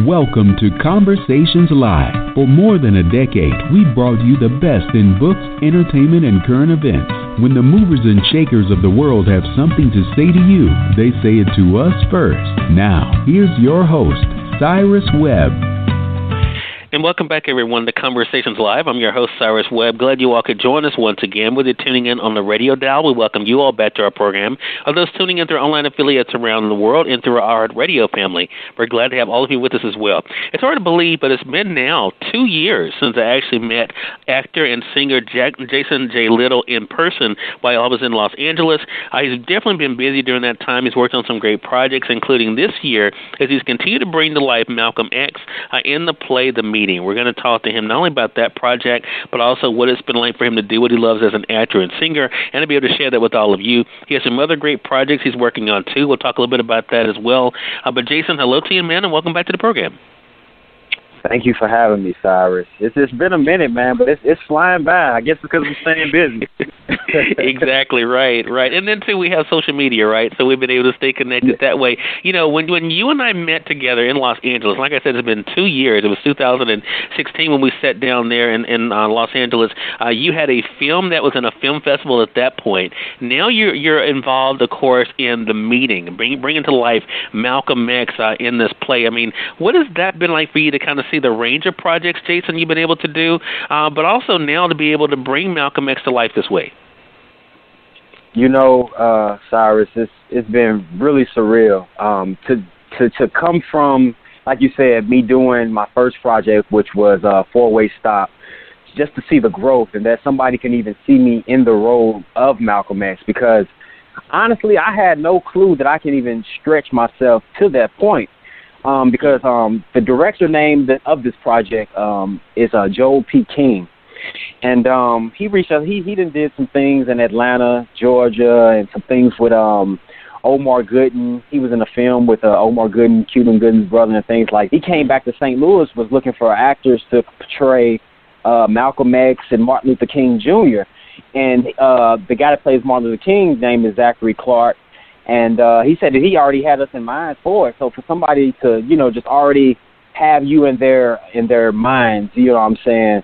Welcome to Conversations Live. For more than a decade, we've brought you the best in books, entertainment, and current events. When the movers and shakers of the world have something to say to you, they say it to us first. Now, here's your host, Cyrus Webb. And welcome back, everyone, to Conversations Live. I'm your host, Cyrus Webb. Glad you all could join us once again. Whether you're tuning in on the radio dial, we welcome you all back to our program. Of those tuning in through online affiliates around the world and through our radio family, we're glad to have all of you with us as well. It's hard to believe, but it's been now 2 years since I actually met actor and singer Jason J. Little in person while I was in Los Angeles. He's definitely been busy during that time. He's worked on some great projects, including this year, as he's continued to bring to life Malcolm X in the play The Meeting. We're going to talk to him not only about that project, but also what it's been like for him to do what he loves as an actor and singer, and to be able to share that with all of you. He has some other great projects he's working on, too. We'll talk a little bit about that as well. But, Jason, hello to you, man, and welcome back to the program. Thank you for having me, Cyrus. It's been a minute, man, but it's flying by. I guess because I'm staying busy. Exactly, right. And then, too, we have social media, right? So we've been able to stay connected that way. You know, when you and I met together in Los Angeles, like I said, it's been 2 years. It was 2016 when we sat down there in Los Angeles. You had a film that was in a film festival at that point. Now you're involved, of course, in The Meeting, bringing to life Malcolm X in this play. I mean, what has that been like for you to kind of see the range of projects, Jason, you've been able to do, but also now to be able to bring Malcolm X to life this way? You know, Cyrus, it's been really surreal to come from, like you said, me doing my first project, which was Four-Way Stop, just to see the growth and that somebody can even see me in the role of Malcolm X, because honestly, I had no clue that I can even stretch myself to that point. Because the director name of this project is Joel P. King. And he reached out. He did some things in Atlanta, Georgia, and some things with Omar Gooden. He was in a film with Omar Gooden, Cuban Gooden's brother, and things like that. He came back to St. Louis, was looking for actors to portray Malcolm X and Martin Luther King Jr. And the guy that plays Martin Luther King's name is Zachary Clark. And he said that he already had us in mind for it. So for somebody to, just already have you in their minds, you know what I'm saying,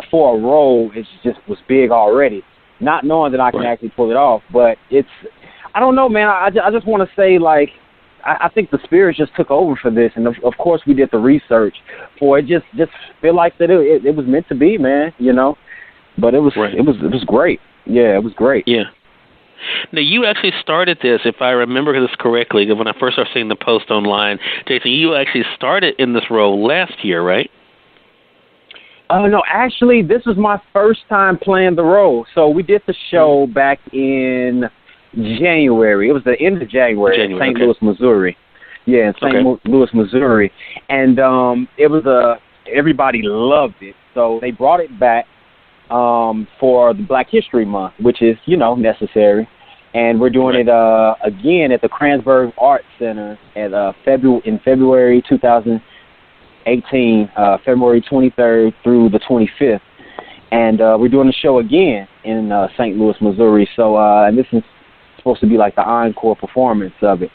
for a role, it just was big already. Not knowing that I can actually pull it off. But I don't know, man. I just want to say, like, I think the spirit just took over for this. And, of course, we did the research for it. Just feel like that it was meant to be, man, But it was great. Yeah, it was great. Yeah. Now, you actually started this, if I remember this correctly, when I first started seeing the post online. Jason, you actually started in this role last year, right? No, actually, this was my first time playing the role. So we did the show back in January. It was the end of January in St. Louis, Missouri. Yeah, in St. Louis, Missouri. And it was everybody loved it. So they brought it back for the Black History Month, which is, necessary. And we're doing it again at the Kransberg Arts Center at in February 2018, February 23rd through the 25th. And we're doing the show again in St. Louis, Missouri. So and this is supposed to be like the encore performance of it.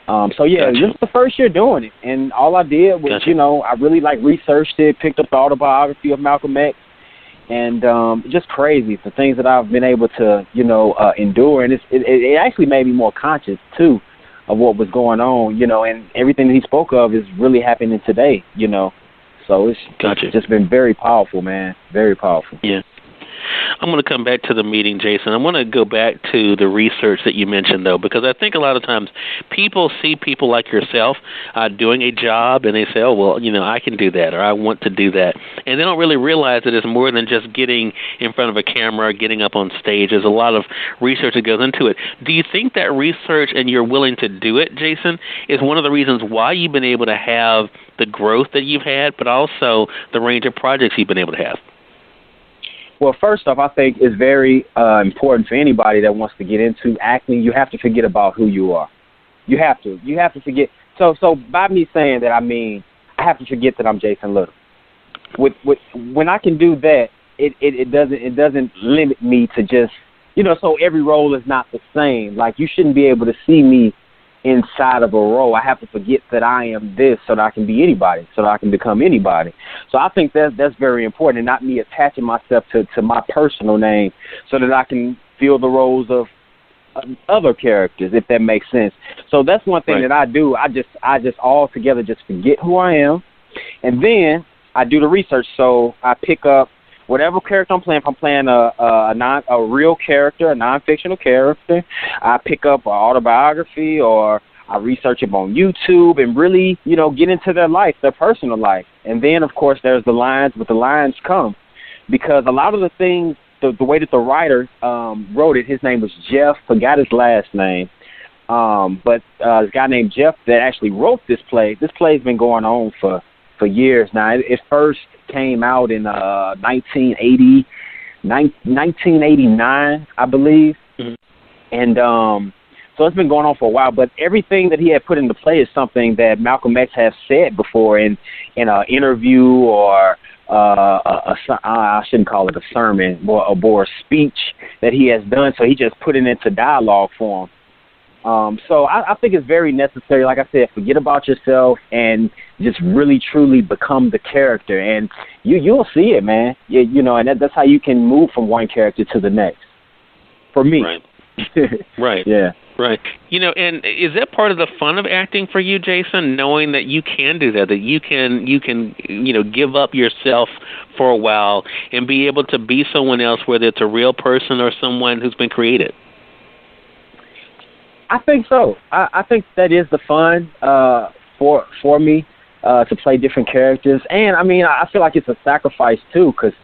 So, yeah, This is the first year doing it. And all I did was, I really, researched it, picked up the autobiography of Malcolm X. And just crazy, the things that I've been able to, endure. And it actually made me more conscious, too, of what was going on, and everything that he spoke of is really happening today, So it's just been very powerful, man, very powerful. Yeah. I'm going to come back to The Meeting, Jason. I want to go back to the research that you mentioned, though, because I think a lot of times people see people like yourself doing a job, and they say, oh, well, I can do that, or I want to do that. And they don't really realize that it's more than just getting in front of a camera or getting up on stage. There's a lot of research that goes into it. Do you think that research and you're willing to do it, Jason, is one of the reasons why you've been able to have the growth that you've had, but also the range of projects you've been able to have? Well, first off, I think it's very important for anybody that wants to get into acting. You have to forget about who you are. You have to. You have to forget. So by me saying that, I mean I have to forget that I'm Jason Little. When I can do that, it doesn't limit me to just, so every role is not the same. Like, you shouldn't be able to see me inside of a role. I have to forget that I am this so that I can be anybody, so that I can become anybody. So I think that's very important, and not me attaching myself to my personal name so that I can fill the roles of other characters, if that makes sense. So that's one thing that I do. I just altogether just forget who I am, and then I do the research. So I pick up whatever character I'm playing. If I'm playing a real character, a non-fictional character, I pick up an autobiography, or I research them on YouTube and really, get into their life, their personal life. And then, of course, there's the lines, but the lines come because a lot of the things, the way that the writer wrote it, his name was Jeff, forgot his last name, but this guy named Jeff that actually wrote this play. This play's been going on for years now. It first came out in 1989, I believe. Mm-hmm. And so it's been going on for a while. But everything that he had put into play is something that Malcolm X has said before in an interview or I shouldn't call it a sermon, or a speech that he has done. So he just put it into dialogue form. So I think it's very necessary, like I said, forget about yourself and just really, truly become the character. And you'll see it, man. And that's how you can move from one character to the next. For me. Right. Right. Yeah. Right. And is that part of the fun of acting for you, Jason, knowing that you can do that you can give up yourself for a while and be able to be someone else, whether it's a real person or someone who's been created? I think so. I think that is the fun for me to play different characters. And, I feel like it's a sacrifice, too, because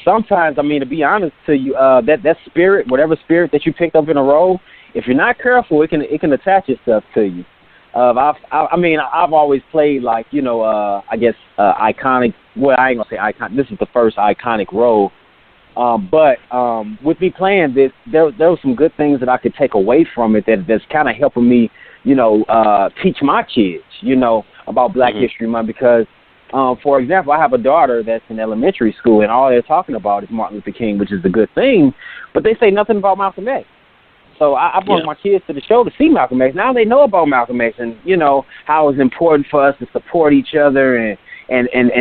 sometimes, to be honest to you, that spirit, whatever spirit that you picked up in a role, if you're not careful, it can attach itself to you. I've always played, like, iconic. Well, I ain't going to say iconic. This is the first iconic role. But with me playing this, there were some good things that I could take away from it that's kind of helping me, teach my kids, about Black History Month. Because, for example, I have a daughter that's in elementary school, and all they're talking about is Martin Luther King, which is the good thing, but they say nothing about Malcolm X. So I brought my kids to the show to see Malcolm X. Now they know about Malcolm X and, how it's important for us to support each other and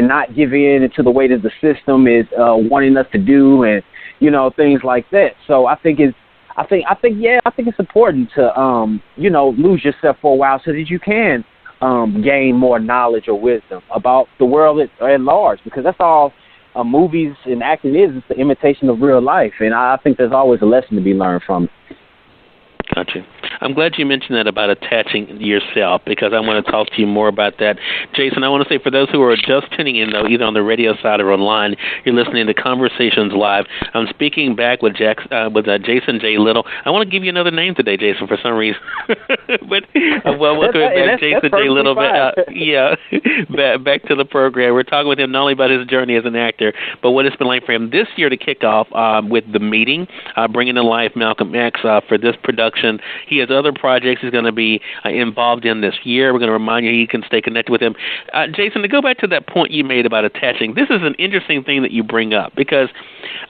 not give in to the way that the system is wanting us to do, and things like that. So I think it's important to lose yourself for a while so that you can gain more knowledge or wisdom about the world at large, because that's all movies and acting is. It's the imitation of real life, and I think there's always a lesson to be learned from it. Gotcha. I'm glad you mentioned that about attaching yourself, because I want to talk to you more about that. Jason, I want to say for those who are just tuning in, though, either on the radio side or online, you're listening to Conversations Live. I'm speaking back with Jason J. Little. I want to give you another name today, Jason, for some reason. But welcome back, Jason J. Little. Back to the program. We're talking with him not only about his journey as an actor, but what it's been like for him this year to kick off with The Meeting, bringing to life Malcolm X for this production. He has other projects he's going to be involved in this year. We're going to remind you can stay connected with him. Jason, to go back to that point you made about attaching, this is an interesting thing that you bring up, because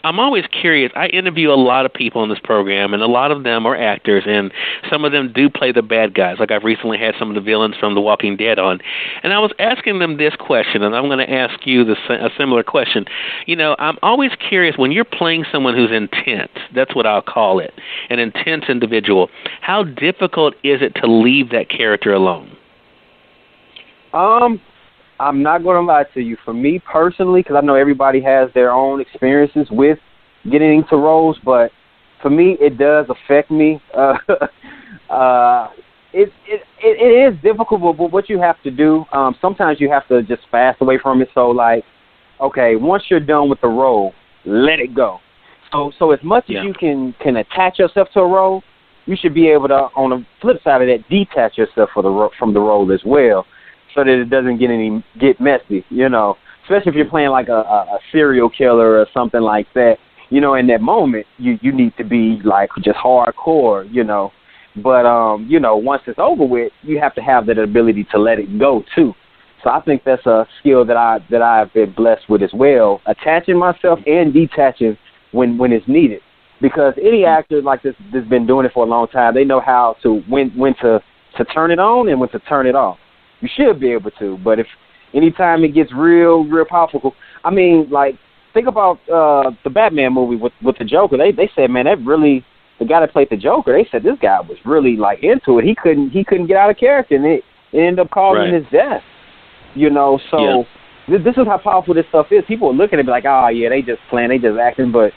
I'm always curious. I interview a lot of people in this program, and a lot of them are actors, and some of them do play the bad guys. Like I've recently had some of the villains from The Walking Dead on, and I was asking them this question, and I'm going to ask you a similar question. I'm always curious, when you're playing someone who's intense, that's what I'll call it, an intense individual, how difficult is it to leave that character alone? I'm not going to lie to you. For me personally, because I know everybody has their own experiences with getting into roles, but for me, it does affect me. It is difficult, but what you have to do, sometimes you have to just fast away from it. So, like, okay, once you're done with the role, let it go. So as much as you can attach yourself to a role, you should be able to, on the flip side of that, detach yourself from the role as well, so that it doesn't get messy, Especially if you're playing like a serial killer or something like that, in that moment, you need to be like just hardcore, But, once it's over with, you have to have that ability to let it go too. So I think that's a skill that I've been blessed with as well, attaching myself and detaching when it's needed. Because any actor like this that's been doing it for a long time, they know how to when to to turn it on and when to turn it off. You should be able to, but if anytime it gets real powerful, I mean, like, think about the Batman movie with the Joker. They said, man, that really, the guy that played the Joker, they said this guy was really like into it. He couldn't get out of character, and it ended up causing his death. You know, so this is how powerful this stuff is. People are looking at it like, oh yeah, they just playing, they just acting, but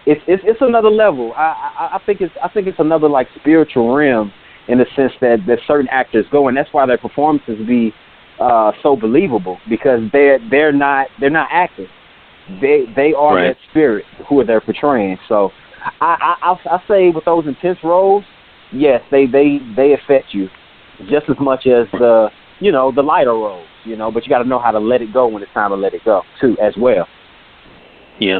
it's another level. I think it's another like spiritual realm in the sense that certain actors go, and that's why their performances be so believable, because they're not acting. They are that spirit who they're portraying. So I say with those intense roles, yes, they affect you just as much as the lighter roles, but you got to know how to let it go when it's time to let it go too, as well. Yeah.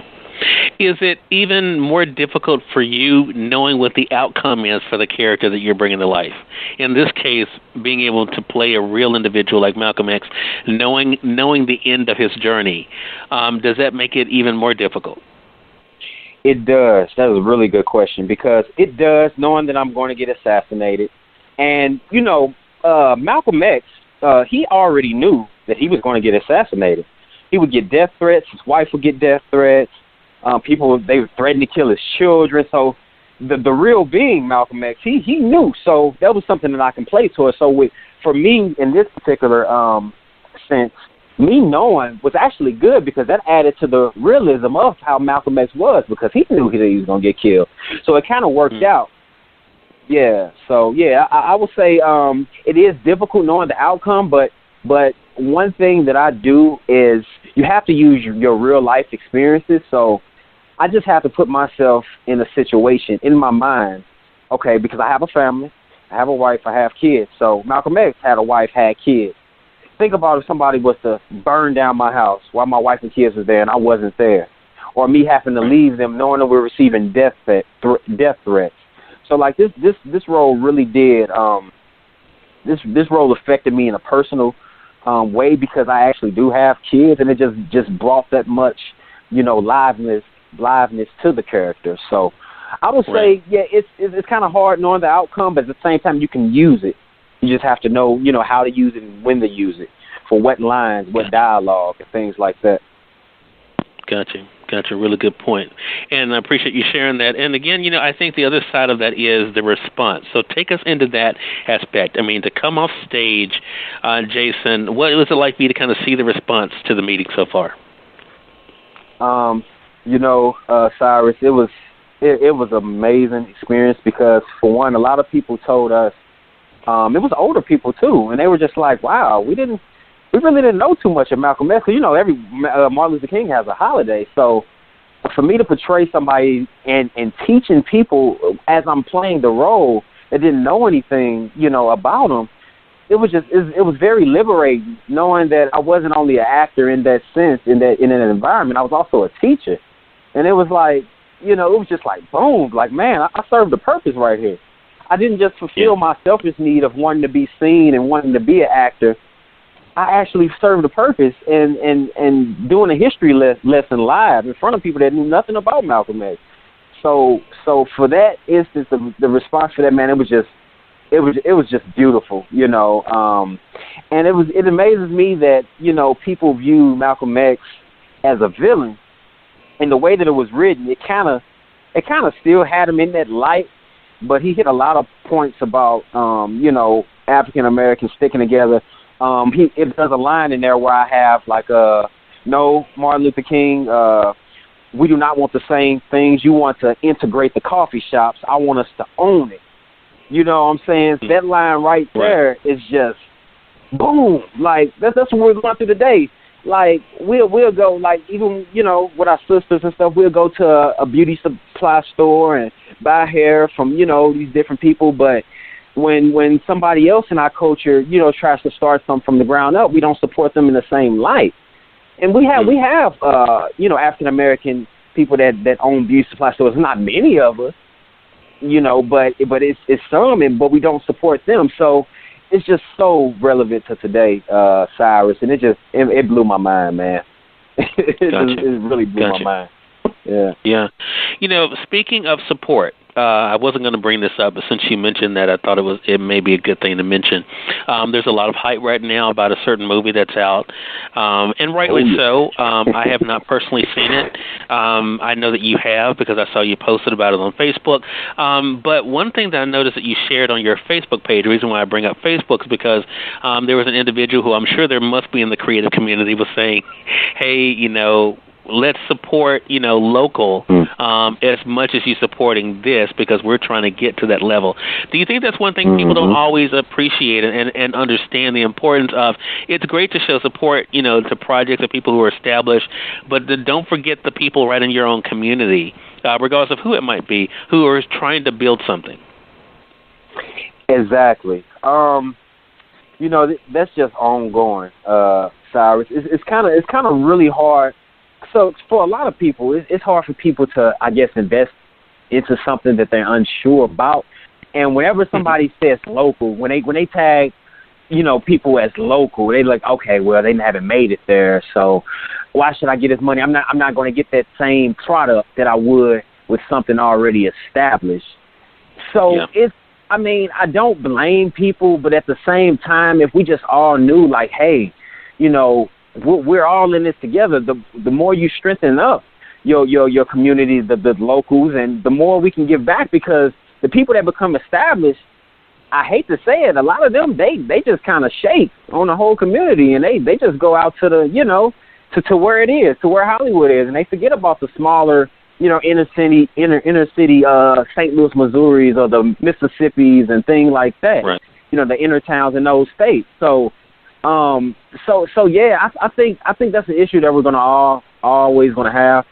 Is it even more difficult for you knowing what the outcome is for the character that you're bringing to life? In this case, being able to play a real individual like Malcolm X, knowing the end of his journey, does that make it even more difficult? It does. That is a really good question, because it does, knowing that I'm going to get assassinated. And, Malcolm X, he already knew that he was going to get assassinated. He would get death threats. His wife would get death threats. People, they would threaten to kill his children. So the real being Malcolm X, he knew. So that was something that I can play to it. So for me, in this particular sense, me knowing was actually good, because that added to the realism of how Malcolm X was, because he knew he was going to get killed. So it kind of worked out. Yeah. So, yeah, I would say it is difficult knowing the outcome, but one thing that I do is you have to use your real life experiences. So I just have to put myself in a situation in my mind, okay, because I have a family, I have a wife, I have kids. So Malcolm X had a wife, had kids. Think about if somebody was to burn down my house while my wife and kids was there and I wasn't there, or me having to leave them knowing that we're receiving death threats. So like this role really did, this role affected me in a personal way, because I actually do have kids, and it just brought that much, liveness to the character. So I would say, yeah, it's kind of hard knowing the outcome, but at the same time you can use it. You just have to know, how to use it and when to use it, for what lines, what dialogue, and things like that. Gotcha. Really good point. And I appreciate you sharing that. And again, I think the other side of that is the response. So take us into that aspect. I mean, to come off stage, Jason, what was it like for you to kind of see the response to the meeting so far? Cyrus, it was an amazing experience, because for one, a lot of people told us, it was older people too, and they were just like, wow, we really didn't know too much of Malcolm X, because, every Martin Luther King has a holiday. So for me to portray somebody and teaching people as I'm playing the role that didn't know anything, about him, it was very liberating, knowing that I wasn't only an actor in that sense, in an environment, I was also a teacher. And it was like, it was just like, boom, like, man, I served a purpose right here. I didn't just fulfill my selfish need of wanting to be seen and wanting to be an actor. I actually served a purpose and doing a history lesson live in front of people that knew nothing about Malcolm X. So for that instance, the response for that, man, it was just beautiful, and it amazes me that, people view Malcolm X as a villain, and the way that it was written, it kind of still had him in that light, but he hit a lot of points about, African Americans sticking together. It does a line in there where I have like, no, Martin Luther King, we do not want the same things. You want to integrate the coffee shops. I want us to own it. You know what I'm saying? That line right there is just boom. Like that's what we're going through today. Like we'll go, like, even, with our sisters and stuff, we'll go to a beauty supply store and buy hair from, these different people, but when somebody else in our culture, tries to start something from the ground up, we don't support them in the same light. And we have African American people that own beauty supply stores. Not many of us, but it's some, but we don't support them. So it's just so relevant to today, Cyrus, and it blew my mind, man. It really blew my mind. Yeah. Yeah. Speaking of support, I wasn't going to bring this up, but since you mentioned that, I thought it may be a good thing to mention. There's a lot of hype right now about a certain movie that's out, and rightly so. I have not personally seen it. I know that you have because I saw you posted about it on Facebook. But one thing that I noticed that you shared on your Facebook page, the reason why I bring up Facebook is because there was an individual who I'm sure there must be in the creative community was saying, hey, let's support, local as much as you're supporting this because we're trying to get to that level. Do you think that's one thing people don't always appreciate and understand the importance of? It's great to show support, to projects of people who are established, but don't forget the people right in your own community, regardless of who it might be, who are trying to build something. Exactly. That's just ongoing, Cyrus. It's kind of really hard. So for a lot of people, it's hard for people to, I guess, invest into something that they're unsure about. And whenever somebody says local, when they tag, people as local, they like, okay, well, they haven't made it there, so why should I get this money? I'm not going to get that same product that I would with something already established. So I don't blame people, but at the same time, if we just all knew, like, hey, we're all in this together. The more you strengthen up your community, the locals, and the more we can give back, because the people that become established, I hate to say it, a lot of them they just kind of shake on the whole community, and they just go out to the to where it is, to where Hollywood is, and they forget about the smaller inner city St. Louis, Missouris, or the Mississippis and things like that. Right. The inner towns in those states. So yeah, I think that's an issue that we're gonna always gonna have,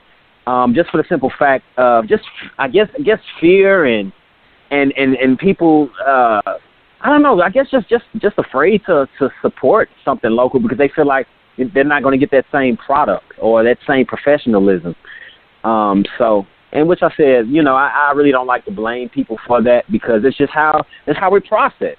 just for the simple fact of just I guess fear and people I don't know, I guess just afraid to support something local because they feel like they're not going to get that same product or that same professionalism. And which I said, I really don't like to blame people for that because it's just how we process,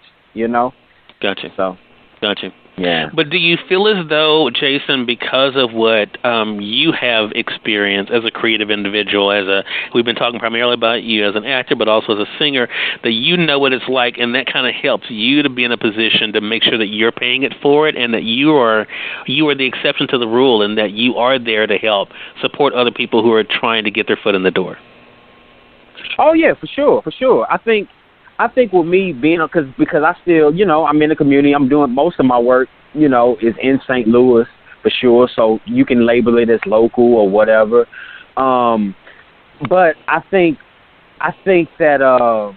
Gotcha. So. Gotcha. Yeah. But do you feel as though, Jason, because of what you have experienced as a creative individual, we've been talking primarily about you as an actor, but also as a singer, that you know what it's like, and that kind of helps you to be in a position to make sure that you're paying it forward, and that you are the exception to the rule, and that you are there to help support other people who are trying to get their foot in the door? Oh yeah, for sure. I think with me being, because I still, I'm in the community. I'm doing most of my work, is in St. Louis for sure. So you can label it as local or whatever. But I think that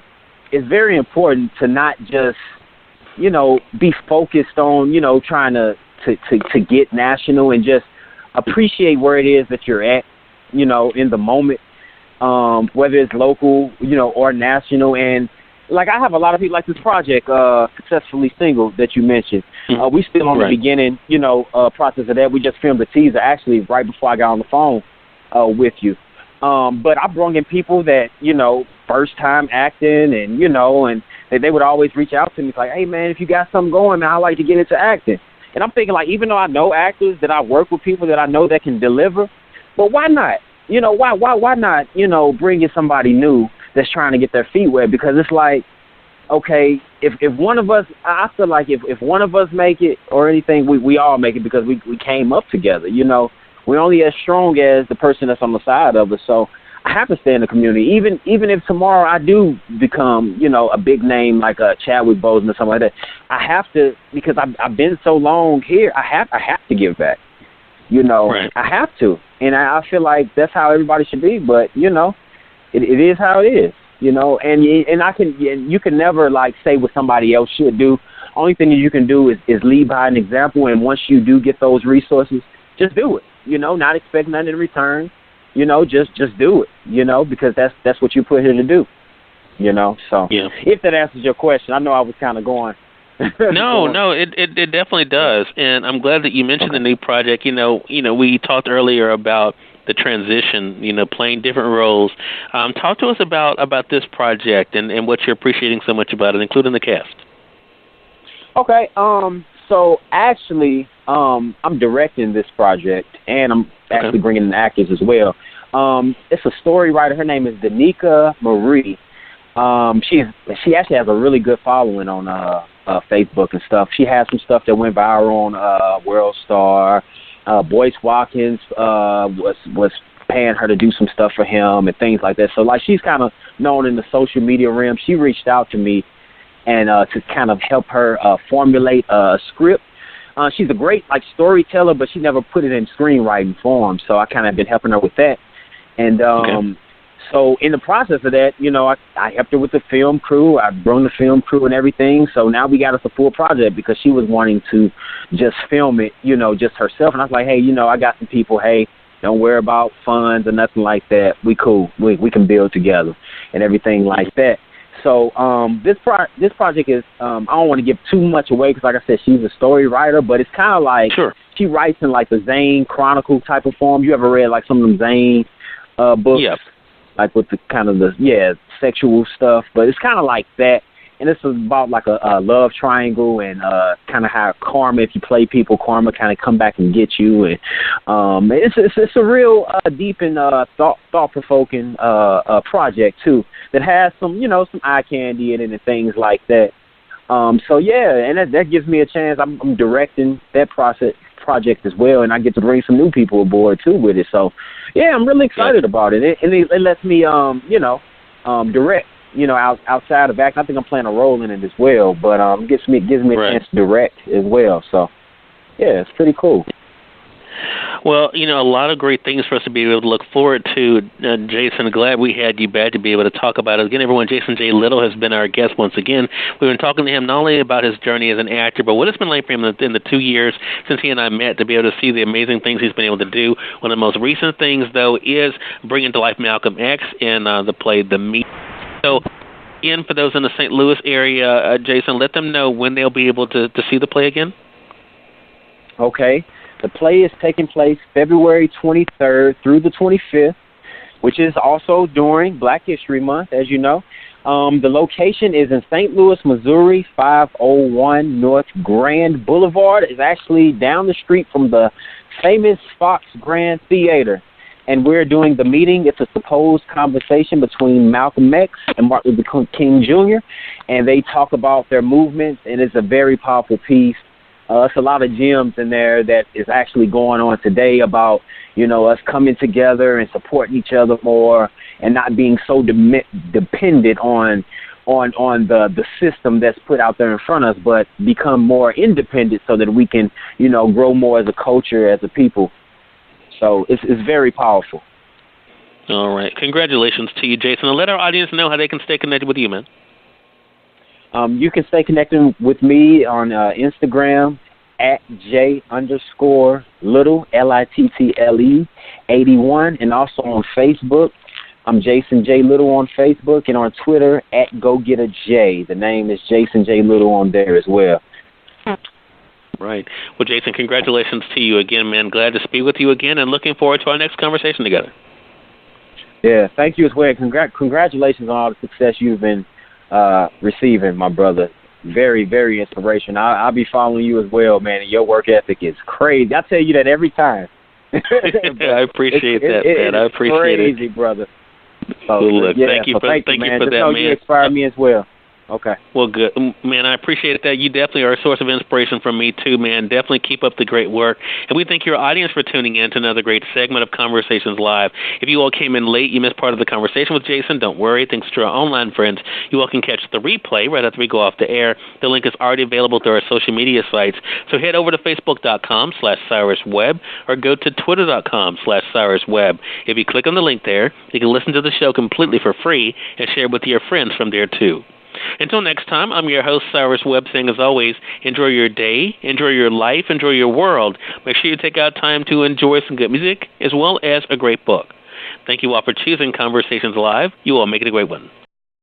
it's very important to not just, be focused on, trying to get national, and just appreciate where it is that you're at, in the moment, whether it's local, or national. And like I have a lot of people like this project, Successfully Single, that you mentioned. We still on the beginning, process of that. We just filmed a teaser actually right before I got on the phone with you. But I brought in people that, first time acting, and, and they would always reach out to me like, hey man, if you got something going, man, I'd like to get into acting. And I'm thinking, like, even though I know actors, that I work with people that I know that can deliver, but why not? Why not, bring in somebody new that's trying to get their feet wet? Because it's like, okay, if one of us, I feel like if one of us make it or anything, we all make it because we came up together, We're only as strong as the person that's on the side of us. So I have to stay in the community. Even if tomorrow I do become, a big name like Chadwick Boseman or something like that, I have to, because I've been so long here, I have to give back. Right. I have to. And I feel like that's how everybody should be, but, it is how it is, and you can never, like, say what somebody else should do. Only thing that you can do is lead by an example, and once you do get those resources, just do it, not expect nothing in return, just do it, because that's what you put here to do, so yeah. If that answers your question. I know I was kind of going. No, it definitely does, and I'm glad that you mentioned the new project. We talked earlier about the transition, playing different roles. Talk to us about this project and what you're appreciating so much about it, including the cast. Okay, so actually, I'm directing this project, and I'm actually bringing in actors as well. It's a story writer. Her name is Danica Marie. She actually has a really good following on Facebook and stuff. She has some stuff that went viral on World Star. Boyce Watkins was paying her to do some stuff for him and things like that. So like she's kind of known in the social media realm. She reached out to me and to kind of help her formulate a script. She's a great like storyteller, but she never put it in screenwriting form. So I kind of been helping her with that. And so in the process of that, you know, I helped her with the film crew. I brought the film crew and everything. So now we got us a full project because she was wanting to just film it, you know, just herself. And I was like, hey, you know, I got some people. Hey, don't worry about funds or nothing like that. We cool. We can build together and everything like that. So this project is I don't want to give too much away because, like I said, she's a story writer, but it's kind of like she writes in like the Zane Chronicle type of form. You ever read like some of them Zane books? Yep. Like with the kind of sexual stuff, but it's kind of like that. And it's about like a love triangle and kind of how karma, if you play people, karma kind of come back and get you. And it's a real deep and thought-provoking project too that has some, you know, some eye candy in it and things like that. So yeah, and that gives me a chance. I'm directing that project as well, and I get to bring some new people aboard too with it. So yeah, I'm really excited about it. And it lets me, you know, direct. You know, outside of acting, I think I'm playing a role in it as well. But gives me a chance to direct as well. So yeah, it's pretty cool. Well, you know, a lot of great things for us to be able to look forward to, Jason. Glad we had you back to be able to talk about it. Again, everyone, Jason J. Little has been our guest once again. We've been talking to him not only about his journey as an actor, but what it's been like for him in the 2 years since he and I met to be able to see the amazing things he's been able to do. One of the most recent things, though, is bringing to life Malcolm X in the play The Meet. So, again, for those in the St. Louis area, Jason, let them know when they'll be able to see the play again. Okay. The play is taking place February 23rd through the 25th, which is also during Black History Month, as you know. The location is in St. Louis, Missouri, 501 North Grand Boulevard. It's actually down the street from the famous Fox Grand Theater. And we're doing The Meeting. It's a supposed conversation between Malcolm X and Martin Luther King Jr., and they talk about their movements, and it's a very powerful piece. It's a lot of gems in there that is actually going on today about, you know, us coming together and supporting each other more and not being so dependent on the system that's put out there in front of us, but become more independent so that we can, you know, grow more as a culture, as a people. So it's very powerful. All right. Congratulations to you, Jason. And let our audience know how they can stay connected with you, man. You can stay connected with me on Instagram at @J_Little, LITTLE 81, and also on Facebook. I'm Jason J. Little on Facebook, and on Twitter at GoGetAJ. The name is Jason J. Little on there as well. Right. Well, Jason, congratulations to you again, man. Glad to speak with you again, and looking forward to our next conversation together. Yeah, thank you as well. Congratulations on all the success you've been receiving, my brother. Very, very inspirational. I'll be following you as well, man, and your work ethic is crazy. I tell you that every time. I appreciate that, man. I appreciate it. Crazy, brother. So, look, yeah, thank you for that, man. You inspired me as well. Okay. Well, good. Man, I appreciate that. You definitely are a source of inspiration for me, too, man. Definitely keep up the great work. And we thank your audience for tuning in to another great segment of Conversations Live. If you all came in late, you missed part of the conversation with Jason, don't worry. Thanks to our online friends, you all can catch the replay right after we go off the air. The link is already available through our social media sites. So head over to Facebook.com/Cyrus Webb or go to Twitter.com/Cyrus Webb. If you click on the link there, you can listen to the show completely for free and share it with your friends from there, too. Until next time, I'm your host, Cyrus Webb, saying as always, enjoy your day, enjoy your life, enjoy your world. Make sure you take out time to enjoy some good music as well as a great book. Thank you all for choosing Conversations Live. You all make it a great one.